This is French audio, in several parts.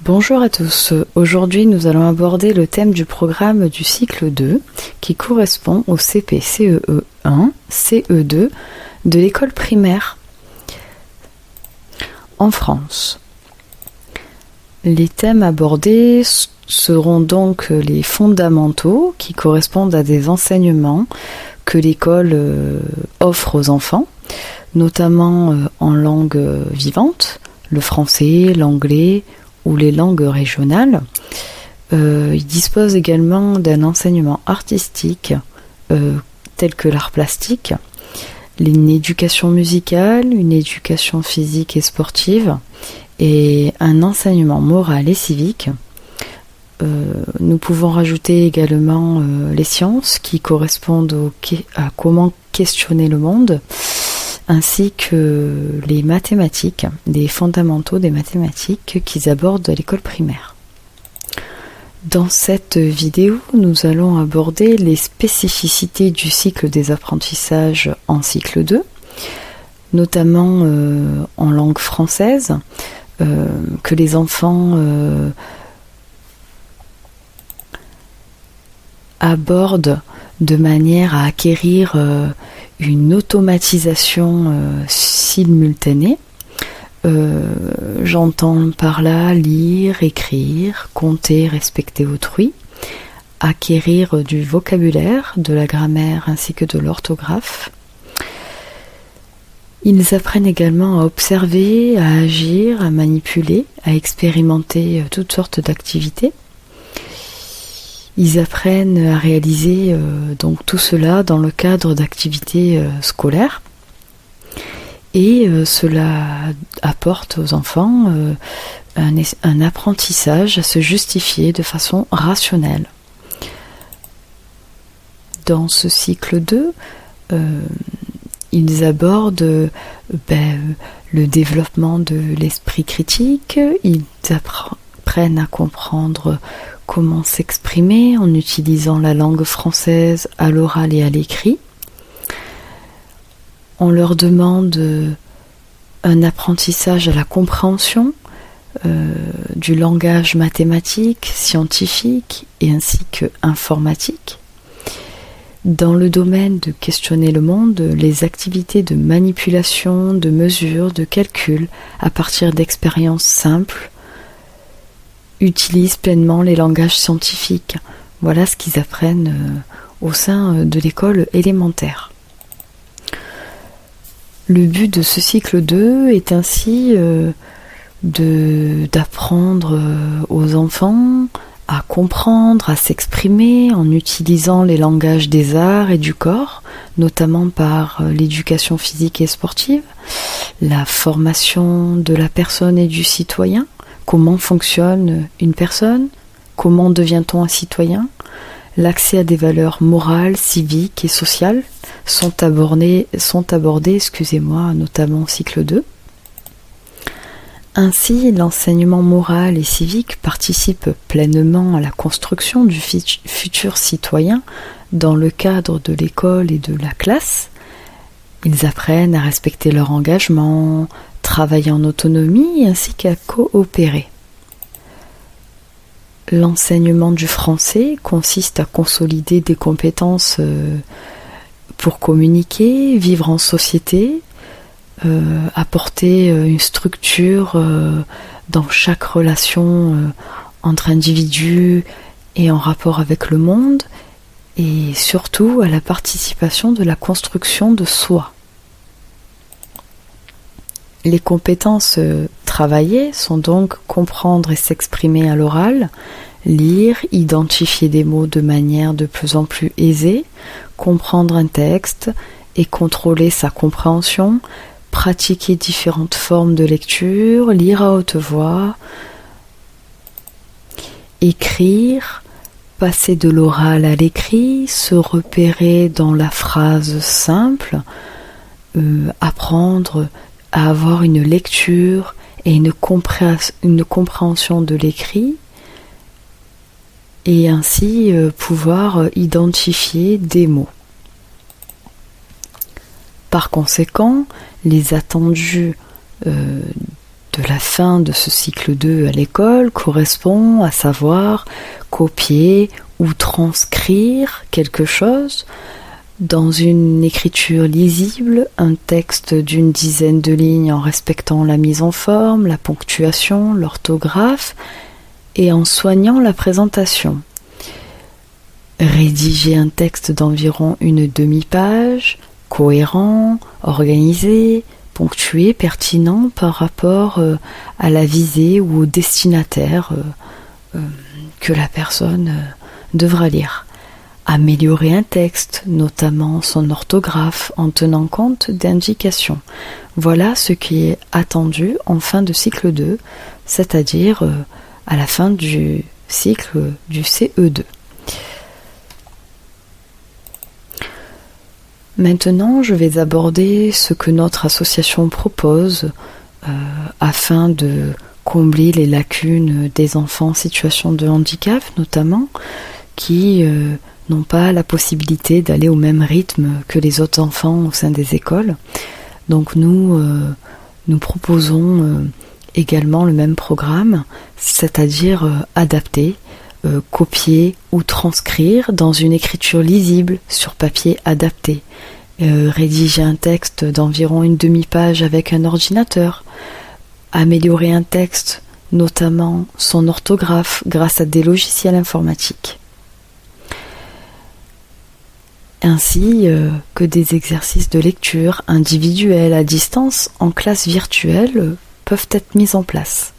Bonjour à tous, aujourd'hui nous allons aborder le thème du programme du cycle 2 qui correspond au CP CE1, CE2 de l'école primaire en France. Les thèmes abordés seront donc les fondamentaux qui correspondent à des enseignements que l'école offre aux enfants, notamment en langue vivante, le français, l'anglais ou les langues régionales. Il dispose également d'un enseignement artistique tel que l'art plastique, une éducation musicale, une éducation physique et sportive et un enseignement moral et civique. Nous pouvons rajouter également les sciences qui correspondent à comment questionner le monde, ainsi que les mathématiques, des fondamentaux des mathématiques qu'ils abordent à l'école primaire. Dans cette vidéo, nous allons aborder les spécificités du cycle des apprentissages en cycle 2, notamment en langue française, que les enfants abordent de manière à acquérir une automatisation simultanée. J'entends par là lire, écrire, compter, respecter autrui, acquérir du vocabulaire, de la grammaire ainsi que de l'orthographe. Ils apprennent également à observer, à agir, à manipuler, à expérimenter toutes sortes d'activités. Ils apprennent à réaliser donc tout cela dans le cadre d'activités scolaires et cela apporte aux enfants un apprentissage à se justifier de façon rationnelle. Dans ce cycle 2, ils abordent le développement de l'esprit critique, ils apprennent à comprendre comment s'exprimer en utilisant la langue française à l'oral et à l'écrit. On leur demande un apprentissage à la compréhension du langage mathématique, scientifique et ainsi que informatique. Dans le domaine de questionner le monde, les activités de manipulation, de mesure, de calcul à partir d'expériences simples utilisent pleinement les langages scientifiques. Voilà ce qu'ils apprennent au sein de l'école élémentaire. Le but de ce cycle 2 est ainsi d'apprendre aux enfants à comprendre, à s'exprimer en utilisant les langages des arts et du corps, notamment par l'éducation physique et sportive, la formation de la personne et du citoyen. Comment fonctionne une personne? Comment devient-on un citoyen? L'accès à des valeurs morales, civiques et sociales sont abordés, notamment au cycle 2. Ainsi, l'enseignement moral et civique participe pleinement à la construction du futur citoyen dans le cadre de l'école et de la classe. Ils apprennent à respecter leur engagement, travailler en autonomie ainsi qu'à coopérer. L'enseignement du français consiste à consolider des compétences pour communiquer, vivre en société, apporter une structure dans chaque relation entre individus et en rapport avec le monde, et surtout à la participation de la construction de soi. Les compétences travaillées sont donc comprendre et s'exprimer à l'oral, lire, identifier des mots de manière de plus en plus aisée, comprendre un texte et contrôler sa compréhension, pratiquer différentes formes de lecture, lire à haute voix, écrire, passer de l'oral à l'écrit, se repérer dans la phrase simple, apprendre à avoir une lecture et une compréhension de l'écrit, et ainsi pouvoir identifier des mots. Par conséquent, les attendus de la fin de ce cycle 2 à l'école correspond à savoir copier ou transcrire quelque chose dans une écriture lisible, un texte d'une dizaine de lignes en respectant la mise en forme, la ponctuation, l'orthographe et en soignant la présentation. Rédiger un texte d'environ une demi-page, cohérent, organisé, ponctué, pertinent par rapport à la visée ou au destinataire que la personne devra lire. Améliorer un texte, notamment son orthographe, en tenant compte d'indications. Voilà ce qui est attendu en fin de cycle 2, c'est-à-dire à la fin du cycle du CE2. Maintenant, je vais aborder ce que notre association propose afin de combler les lacunes des enfants en situation de handicap, notamment, qui n'ont pas la possibilité d'aller au même rythme que les autres enfants au sein des écoles. Donc nous proposons également le même programme, c'est-à-dire adapter, copier ou transcrire dans une écriture lisible sur papier adapté. Rédiger un texte d'environ une demi-page avec un ordinateur. Améliorer un texte, notamment son orthographe, grâce à des logiciels informatiques. Ainsi que des exercices de lecture individuels à distance en classe virtuelle peuvent être mis en place.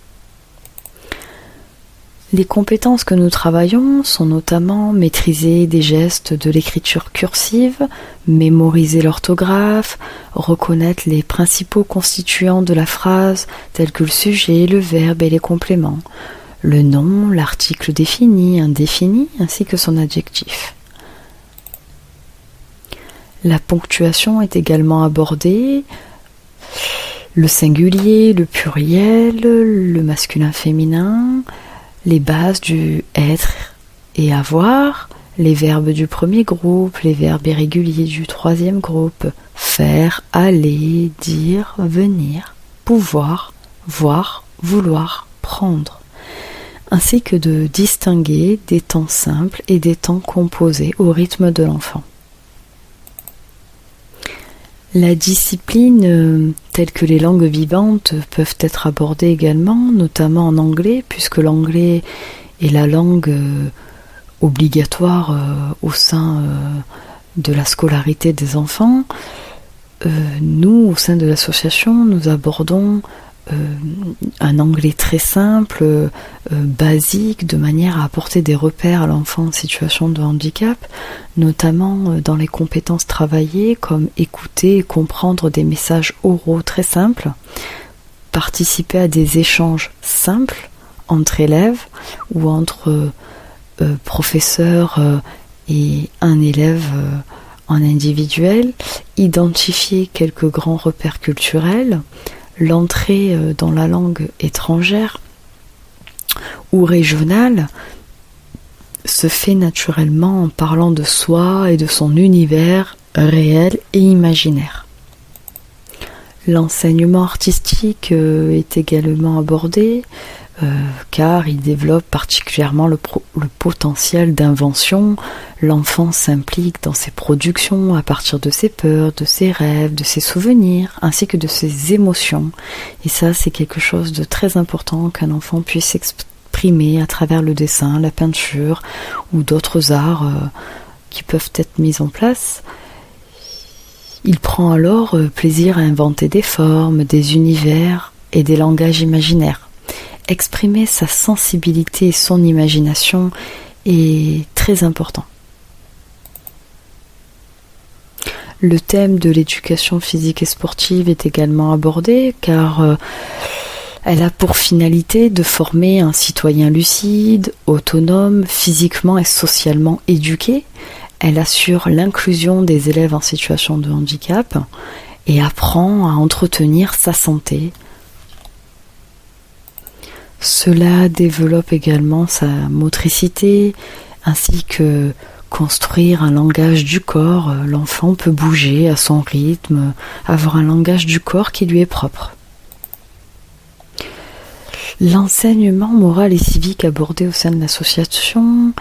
Les compétences que nous travaillons sont notamment maîtriser des gestes de l'écriture cursive, mémoriser l'orthographe, reconnaître les principaux constituants de la phrase tels que le sujet, le verbe et les compléments, le nom, l'article défini, indéfini ainsi que son adjectif. La ponctuation est également abordée, le singulier, le pluriel, le masculin-féminin, les bases du être et avoir, les verbes du premier groupe, les verbes irréguliers du troisième groupe, faire, aller, dire, venir, pouvoir, voir, vouloir, prendre, ainsi que de distinguer des temps simples et des temps composés au rythme de l'enfant. La discipline, telle que les langues vivantes, peuvent être abordées également, notamment en anglais, puisque l'anglais est la langue obligatoire au sein de la scolarité des enfants. Nous, au sein de l'association, nous abordons un anglais très simple, basique, de manière à apporter des repères à l'enfant en situation de handicap, notamment dans les compétences travaillées comme écouter et comprendre des messages oraux très simples, participer à des échanges simples entre élèves ou entre professeurs et un élève en individuel, identifier quelques grands repères culturels, l'entrée dans la langue étrangère ou régionale se fait naturellement en parlant de soi et de son univers réel et imaginaire. L'enseignement artistique est également abordé car il développe particulièrement le potentiel d'invention. L'enfant s'implique dans ses productions à partir de ses peurs, de ses rêves, de ses souvenirs, ainsi que de ses émotions. Et ça, c'est quelque chose de très important qu'un enfant puisse exprimer à travers le dessin, la peinture ou d'autres arts qui peuvent être mis en place. Il prend alors plaisir à inventer des formes, des univers et des langages imaginaires. Exprimer sa sensibilité et son imagination est très important. Le thème de l'éducation physique et sportive est également abordé car elle a pour finalité de former un citoyen lucide, autonome, physiquement et socialement éduqué. Elle assure l'inclusion des élèves en situation de handicap et apprend à entretenir sa santé. Cela développe également sa motricité ainsi que construire un langage du corps. L'enfant peut bouger à son rythme, avoir un langage du corps qui lui est propre. L'enseignement moral et civique abordé au sein de l'association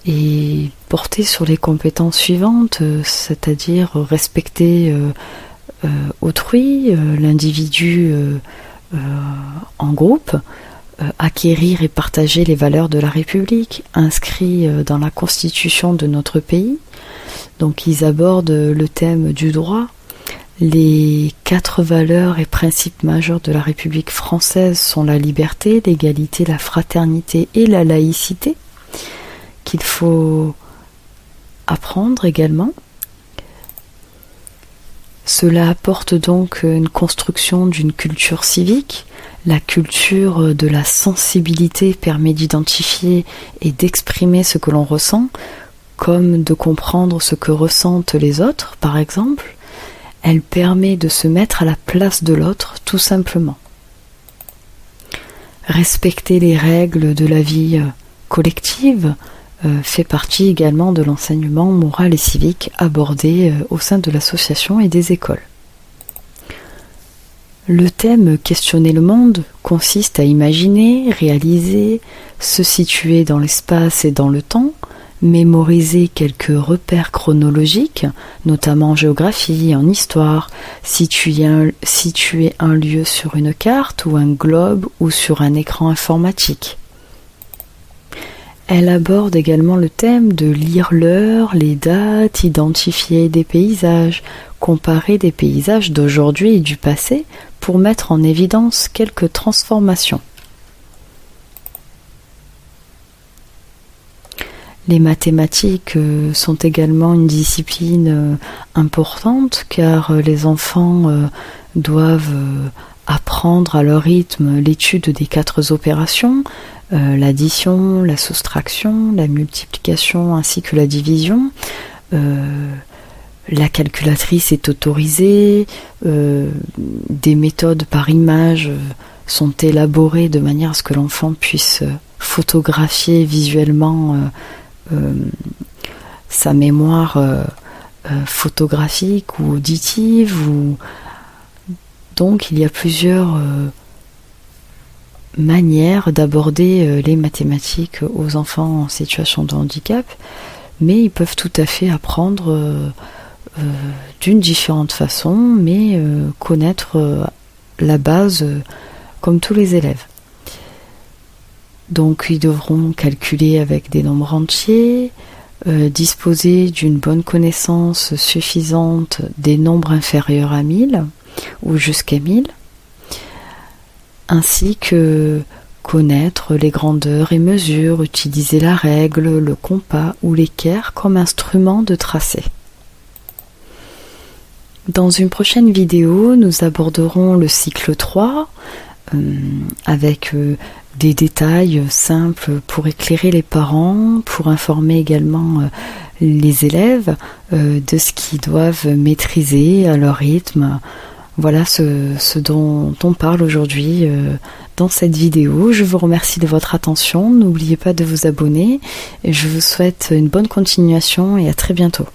est porté sur les compétences suivantes, c'est-à-dire respecter autrui, l'individu en groupe, acquérir et partager les valeurs de la République inscrits dans la Constitution de notre pays. Donc ils abordent le thème du droit. Les 4 valeurs et principes majeurs de la République française sont la liberté, l'égalité, la fraternité et la laïcité, qu'il faut apprendre également. Cela apporte donc une construction d'une culture civique. La culture de la sensibilité permet d'identifier et d'exprimer ce que l'on ressent, comme de comprendre ce que ressentent les autres, par exemple. Elle permet de se mettre à la place de l'autre, tout simplement. Respecter les règles de la vie collective fait partie également de l'enseignement moral et civique abordé au sein de l'association et des écoles. Le thème Questionner le monde consiste à imaginer, réaliser, se situer dans l'espace et dans le temps, mémoriser quelques repères chronologiques, notamment en géographie, en histoire, situer un lieu sur une carte ou un globe ou sur un écran informatique. Elle aborde également le thème de lire l'heure, les dates, identifier des paysages, comparer des paysages d'aujourd'hui et du passé pour mettre en évidence quelques transformations. Les mathématiques sont également une discipline importante car les enfants doivent apprendre à leur rythme l'étude des 4 opérations, l'addition, la soustraction, la multiplication ainsi que la division. La calculatrice est autorisée, des méthodes par image sont élaborées de manière à ce que l'enfant puisse photographier visuellement sa mémoire photographique ou auditive. Donc il y a plusieurs manières d'aborder les mathématiques aux enfants en situation de handicap, mais ils peuvent tout à fait apprendre d'une différente façon, mais connaître la base comme tous les élèves. Donc ils devront calculer avec des nombres entiers, disposer d'une bonne connaissance suffisante des nombres inférieurs à 1000 ou jusqu'à 1000, ainsi que connaître les grandeurs et mesures, utiliser la règle, le compas ou l'équerre comme instrument de tracé. Dans une prochaine vidéo, nous aborderons le cycle 3 avec des détails simples pour éclairer les parents, pour informer également les élèves de ce qu'ils doivent maîtriser à leur rythme. Voilà ce dont on parle aujourd'hui dans cette vidéo. Je vous remercie de votre attention. N'oubliez pas de vous abonner. Je vous souhaite une bonne continuation et à très bientôt.